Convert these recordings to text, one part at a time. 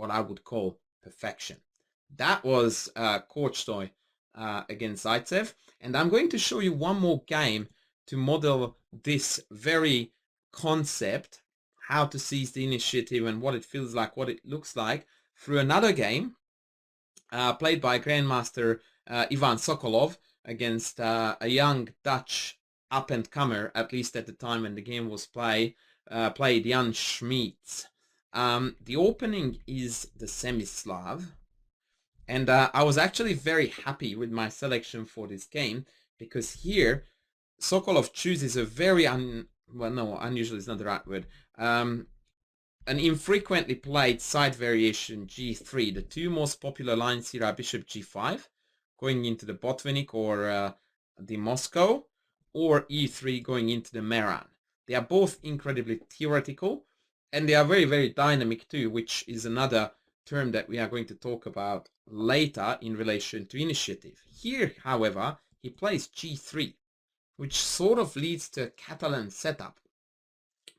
what I would call perfection. That was Korchnoi against Zaitsev. And I'm going to show you one more game to model this very concept, how to seize the initiative and what it feels like, what it looks like, through another game played by Grandmaster Ivan Sokolov against a young Dutch up-and-comer, at least at the time when the game was played, Jan Smeets. The opening is the Semi-Slav, and I was actually very happy with my selection for this game, because here Sokolov chooses a very unusual is not the right word, an infrequently played side variation g3. The two most popular lines here are bishop g5, going into the Botvinnik or the Moscow, or e3 going into the Meran. They are both incredibly theoretical, and they are very, very dynamic too, which is another term that we are going to talk about later in relation to initiative. Here, however, he plays g3, which sort of leads to a Catalan setup.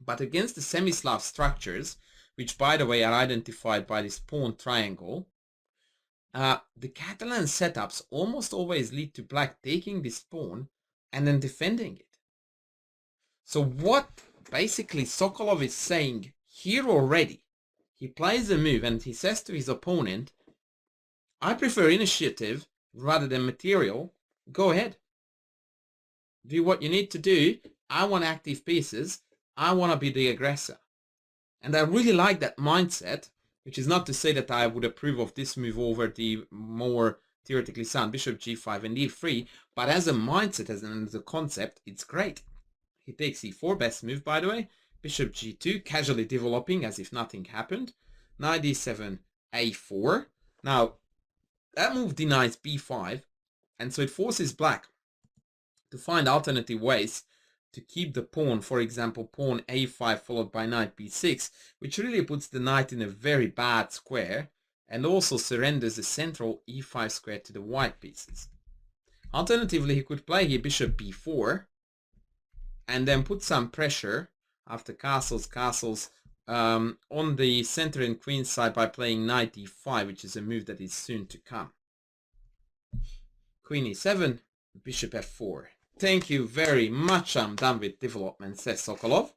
But against the Semi-Slav structures, which by the way are identified by this pawn triangle, the Catalan setups almost always lead to black taking this pawn and then defending it. So what basically Sokolov is saying here already, he plays a move and he says to his opponent, I prefer initiative rather than material. Go ahead. Do what you need to do. I want active pieces. I want to be the aggressor. And I really like that mindset, which is not to say that I would approve of this move over the more theoretically sound bishop g5 and e3, but as a mindset, as a concept, it's great. He takes e4, best move by the way, bishop g2, casually developing as if nothing happened, knight d7, a4. Now, that move denies b5, and so it forces black to find alternative ways to keep the pawn, for example, pawn a5 followed by knight b6, which really puts the knight in a very bad square, and also surrenders the central e5 square to the white pieces. Alternatively, he could play here bishop b4, and then put some pressure after castles on the center and queen side by playing knight d5, which is a move that is soon to come. Queen e7, bishop f4. Thank you very much, I'm done with development, says Sokolov.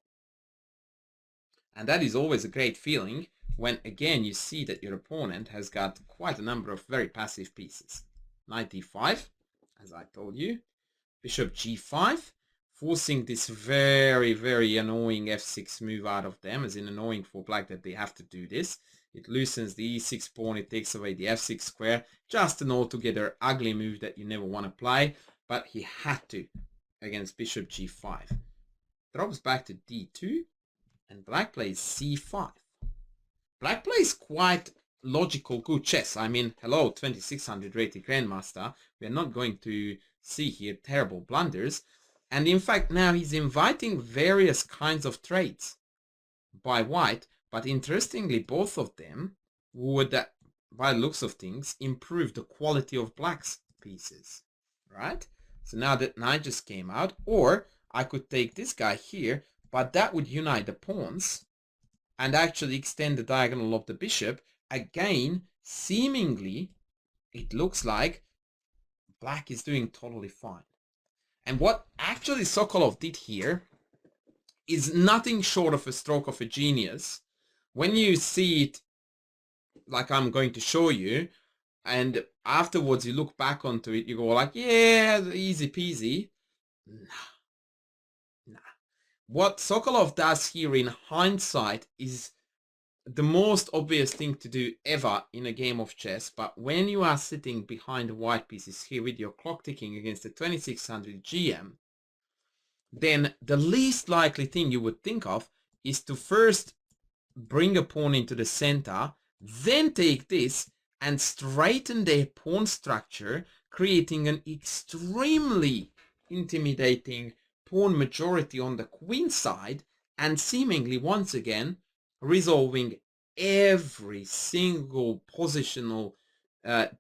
And that is always a great feeling when again you see that your opponent has got quite a number of very passive pieces. Knight d5, as I told you, bishop g5, forcing this very, very annoying f6 move out of them, as in annoying for black that they have to do this. It loosens the e6 pawn, it takes away the f6 square, just an altogether ugly move that you never want to play. But he had to against bishop g5. Drops back to d2, and black plays c5. Black plays quite logical, good chess. I mean, hello, 2600 rated grandmaster. We are not going to see here terrible blunders. And in fact, now he's inviting various kinds of trades by white. But interestingly, both of them would, by the looks of things, improve the quality of black's pieces, right? So now that knight just came out, or I could take this guy here, but that would unite the pawns and actually extend the diagonal of the bishop. Again, seemingly, it looks like black is doing totally fine. And what actually Sokolov did here is nothing short of a stroke of a genius. When you see it, like I'm going to show you, and afterwards you look back onto it, you go like, yeah, easy peasy. Nah. What Sokolov does here in hindsight is the most obvious thing to do ever in a game of chess. But when you are sitting behind the white pieces here with your clock ticking against the 2600 GM, then the least likely thing you would think of is to first bring a pawn into the center, then take this and straighten their pawn structure, creating an extremely intimidating pawn majority on the queen side, and seemingly once again resolving every single positional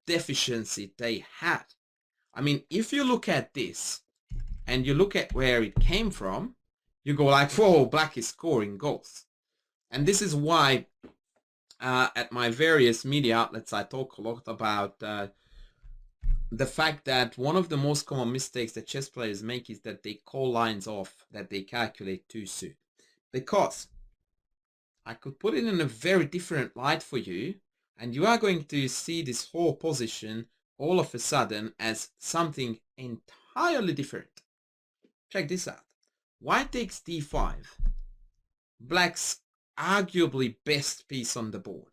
deficiency they had. I mean, if you look at this and you look at where it came from, you go like, whoa, black is scoring goals. And this is why at my various media outlets, I talk a lot about the fact that one of the most common mistakes that chess players make is that they call lines off, that they calculate too soon. Because I could put it in a very different light for you, and you are going to see this whole position all of a sudden as something entirely different. Check this out. White takes d5. Black's arguably best piece on the board.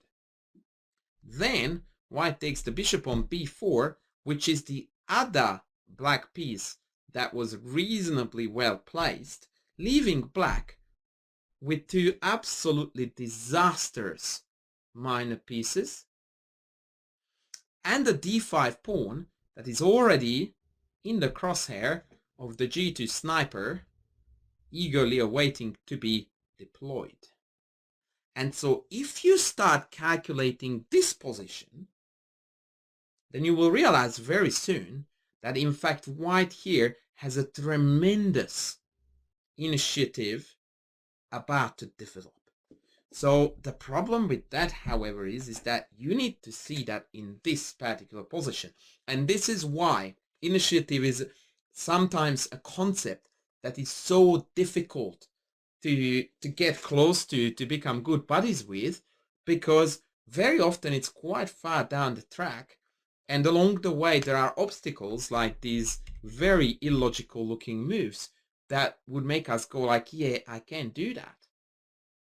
Then white takes the bishop on b4, which is the other black piece that was reasonably well placed, leaving black with two absolutely disastrous minor pieces and a d5 pawn that is already in the crosshair of the g2 sniper, eagerly awaiting to be deployed. And so if you start calculating this position, then you will realize very soon that in fact white here has a tremendous initiative about to develop. So the problem with that, however, is that you need to see that in this particular position. And this is why initiative is sometimes a concept that is so difficult to get close to become good buddies with, because very often it's quite far down the track, and along the way there are obstacles like these very illogical looking moves that would make us go like, yeah, I can't do that.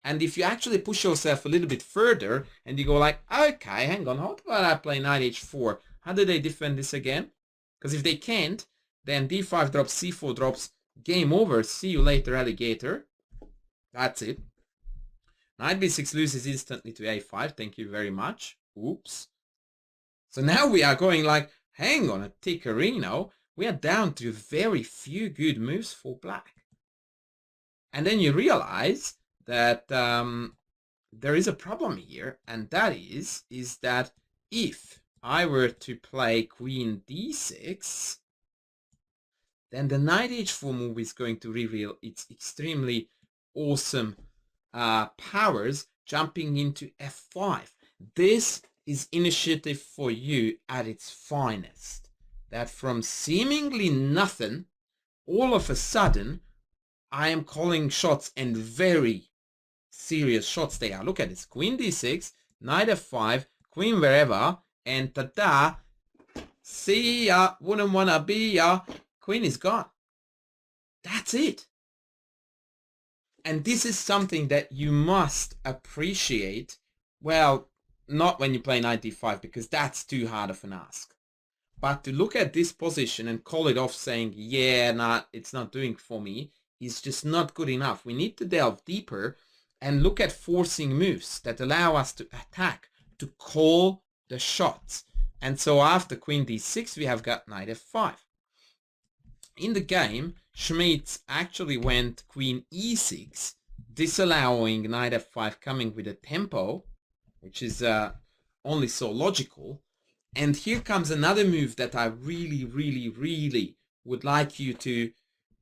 And if you actually push yourself a little bit further and you go like, okay, hang on, how about I play knight h4? How do they defend this again? Because if they can't, then d5 drops, c4 drops, game over, see you later, alligator. That's it. Knight b6 loses instantly to a5, thank you very much. Oops. So now we are going like, hang on a tickerino, we are down to very few good moves for black. And then you realize that there is a problem here, and that is that if I were to play queen d6, then the knight h4 move is going to reveal its extremely awesome powers, jumping into f5. This is initiative for you at its finest. That from seemingly nothing, all of a sudden, I am calling shots, and very serious shots they are. Look at this. Queen d6, knight f5, queen wherever, and ta-da, see ya, wouldn't wanna be ya, queen is gone. That's it. And this is something that you must appreciate. Well, not when you play knight d5, because that's too hard of an ask. But to look at this position and call it off saying, yeah, it's not doing for me, is just not good enough. We need to delve deeper and look at forcing moves that allow us to attack, to call the shots. And so after queen d6, we have got knight f5. In the game, Smeets actually went queen e6, disallowing knight f5 coming with a tempo, which is only so logical. And here comes another move that I really, really, really would like you to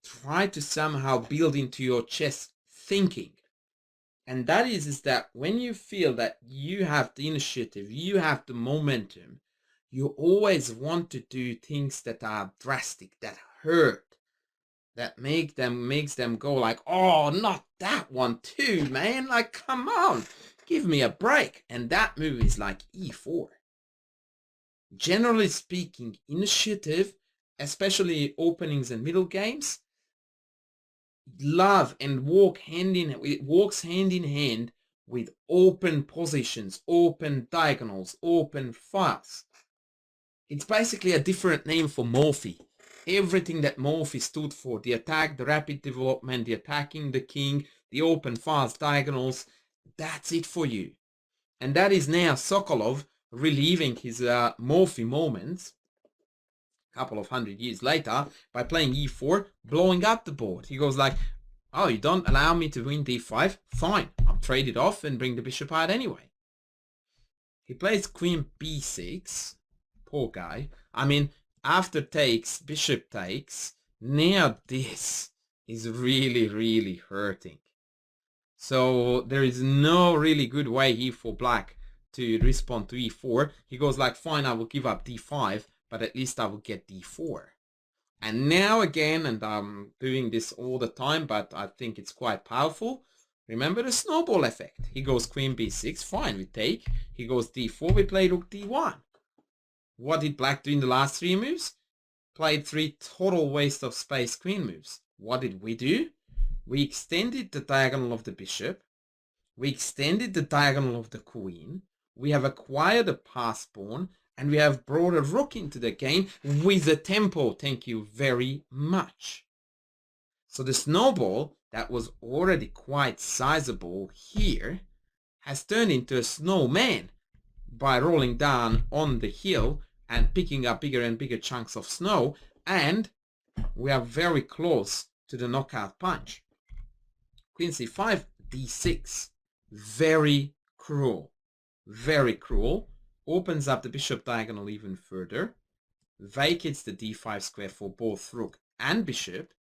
try to somehow build into your chess thinking. And that is that when you feel that you have the initiative, you have the momentum, you always want to do things that are drastic, that hurt, that makes them go like, oh, not that one too, man. Like, come on, give me a break. And that move is like e4. Generally speaking, initiative, especially openings and middle games, love and walks hand in hand with open positions, open diagonals, open files. It's basically a different name for Morphy. Everything that Morphy stood for, the attack, the rapid development, the attacking the king, the open files, diagonals, that's it for you. And that is now Sokolov relieving his Morphy moments a couple of 100 years later by playing e4, blowing up the board. He goes like, oh, you don't allow me to win d5? Fine, I'll trade it off and bring the bishop out anyway. He plays queen b6. Poor guy. I mean, after takes, bishop takes. Now this is really, really hurting. So there is no really good way here for black to respond to e4. He goes like, fine, I will give up d5, but at least I will get d4. And now again, and I'm doing this all the time, but I think it's quite powerful. Remember the snowball effect. He goes queen b6, fine, we take. He goes d4, we play rook d1. What did black do in the last 3 moves? Played 3 total waste of space queen moves. What did we do? We extended the diagonal of the bishop. We extended the diagonal of the queen. We have acquired a pass pawn. And we have brought a rook into the game with a tempo. Thank you very much. So the snowball that was already quite sizable here has turned into a snowman by rolling down on the hill and picking up bigger and bigger chunks of snow. And we are very close to the knockout punch. Queen c5, d6. Very cruel. Very cruel. Opens up the bishop diagonal even further. Vacates the d5 square for both rook and bishop.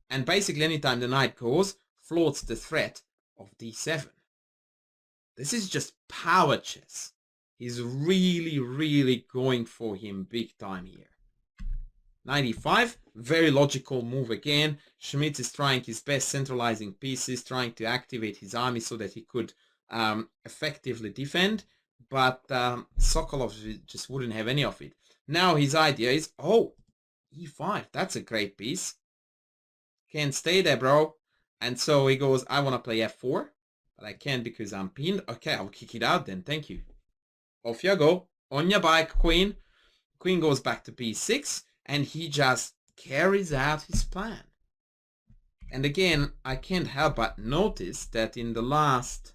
And basically anytime the knight goes, floats the threat of d7. This is just power chess. He's really, really going for him big time here. 95, very logical move again. Smeets is trying his best, centralizing pieces, trying to activate his army so that he could effectively defend. But Sokolov just wouldn't have any of it. Now his idea is, oh, e5, that's a great piece. Can't stay there, bro. And so he goes, I want to play f4, but I can't because I'm pinned. Okay, I'll kick it out then, thank you. Off you go. On your bike, queen. Queen goes back to b6, and he just carries out his plan. And again, I can't help but notice that in the last,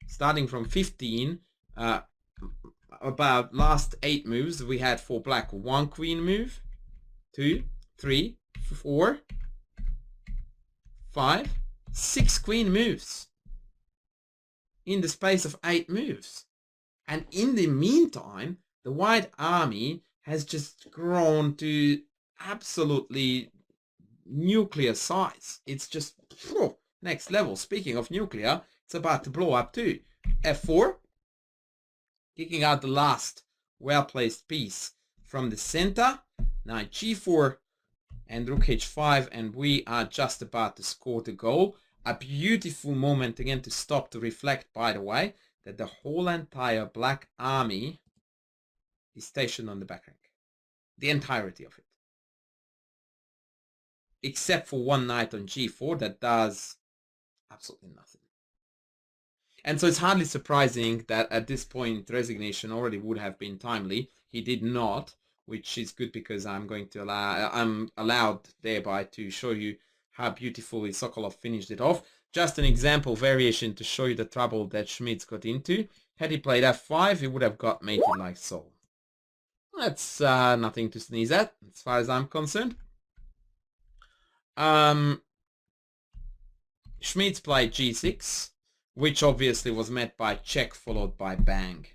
starting from 15, about last 8 moves, we had for black 1 queen move, 2, 3, 4, 5, 6 queen moves in the space of 8 moves. And in the meantime, the white army has just grown to absolutely nuclear size. It's just next level. Speaking of nuclear, it's about to blow up too. f4, kicking out the last well-placed piece from the center. Knight g4 and rook h5, and we are just about to score the goal. A beautiful moment again to stop to reflect, by the way, that the whole entire black army is stationed on the back rank. The entirety of it. Except for one knight on g4 that does absolutely nothing. And so it's hardly surprising that at this point resignation already would have been timely. He did not, which is good because I'm allowed thereby to show you how beautifully Sokolov finished it off. Just an example variation to show you the trouble that Smeets got into. Had he played f5, he would have got mated like so. That's nothing to sneeze at, as far as I'm concerned. Smeets played g6, which obviously was met by check followed by bang.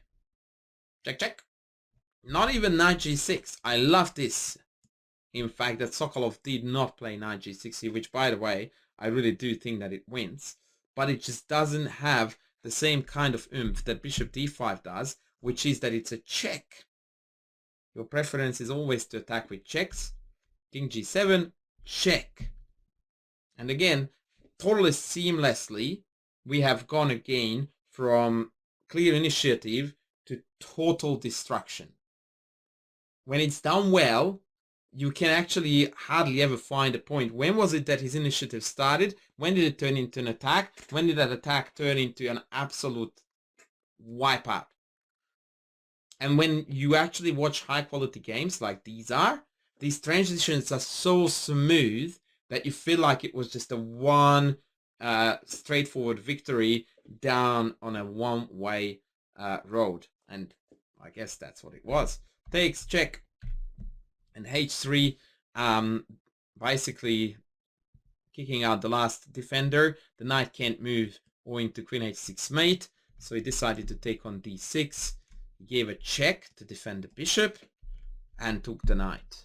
Check, check. Not even knight g6. I love this. In fact, that Sokolov did not play knight g6 here, which, by the way, I really do think that it wins. But it just doesn't have the same kind of oomph that bishop d5 does, which is that it's a check. Your preference is always to attack with checks. King g7, check. And again, totally seamlessly, we have gone again from clear initiative to total destruction. When it's done well, you can actually hardly ever find a point. When was it that his initiative started? When did it turn into an attack? When did that attack turn into an absolute wipeout? And when you actually watch high quality games like these transitions are so smooth that you feel like it was just a one straightforward victory down on a one-way road. And I guess that's what it was. Takes, check. And h3, basically kicking out the last defender. The knight can't move owing to queen h6 mate. So he decided to take on d6. He gave a check to defend the bishop and took the knight.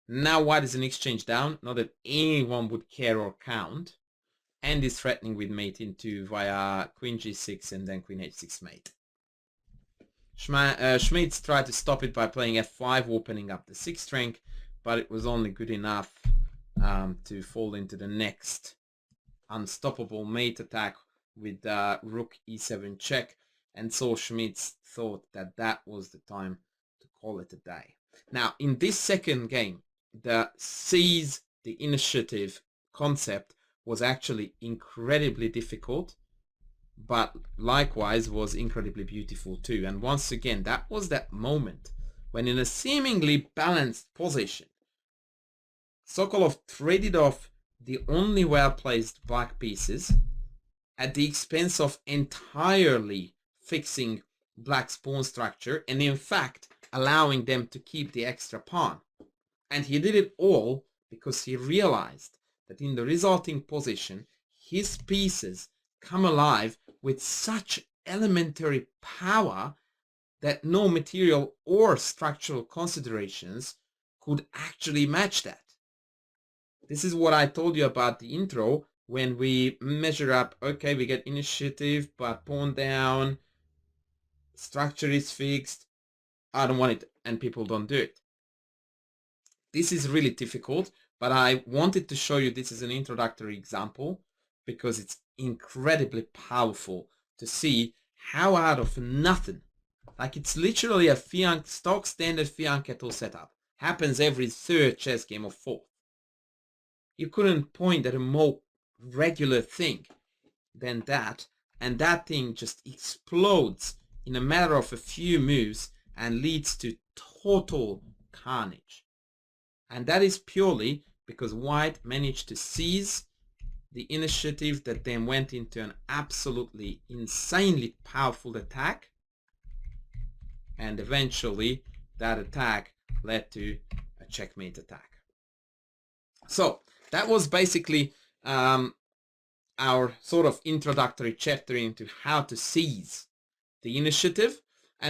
Now white is an exchange down. Not that anyone would care or count. and is threatening with mate into via queen g6 and then queen h6 mate. Smeets tried to stop it by playing f5, opening up the 6th rank, but it was only good enough to fall into the next unstoppable mate attack with rook e7 check, and so Smeets thought that that was the time to call it a day. Now, in this second game, the seize the initiative concept was actually incredibly difficult, but likewise was incredibly beautiful too. And once again, that was that moment when, in a seemingly balanced position, Sokolov traded off the only well-placed black pieces at the expense of entirely fixing black's pawn structure, and in fact allowing them to keep the extra pawn. And he did it all because he realized that in the resulting position, his pieces come alive with such elementary power that no material or structural considerations could actually match that. This is what I told you about the intro when we measure up, okay, we get initiative, but pawn down, structure is fixed, I don't want it, and people don't do it. This is really difficult, but I wanted to show you this as an introductory example because it's incredibly powerful to see how out of nothing, like it's literally a stock standard fianchetto setup, happens every third chess game or fourth. You couldn't point at a more regular thing than that, and that thing just explodes in a matter of a few moves and leads to total carnage. And that is purely because white managed to seize the initiative that then went into an absolutely insanely powerful attack, and eventually that attack led to a checkmate attack. So that was basically our sort of introductory chapter into how to seize the initiative.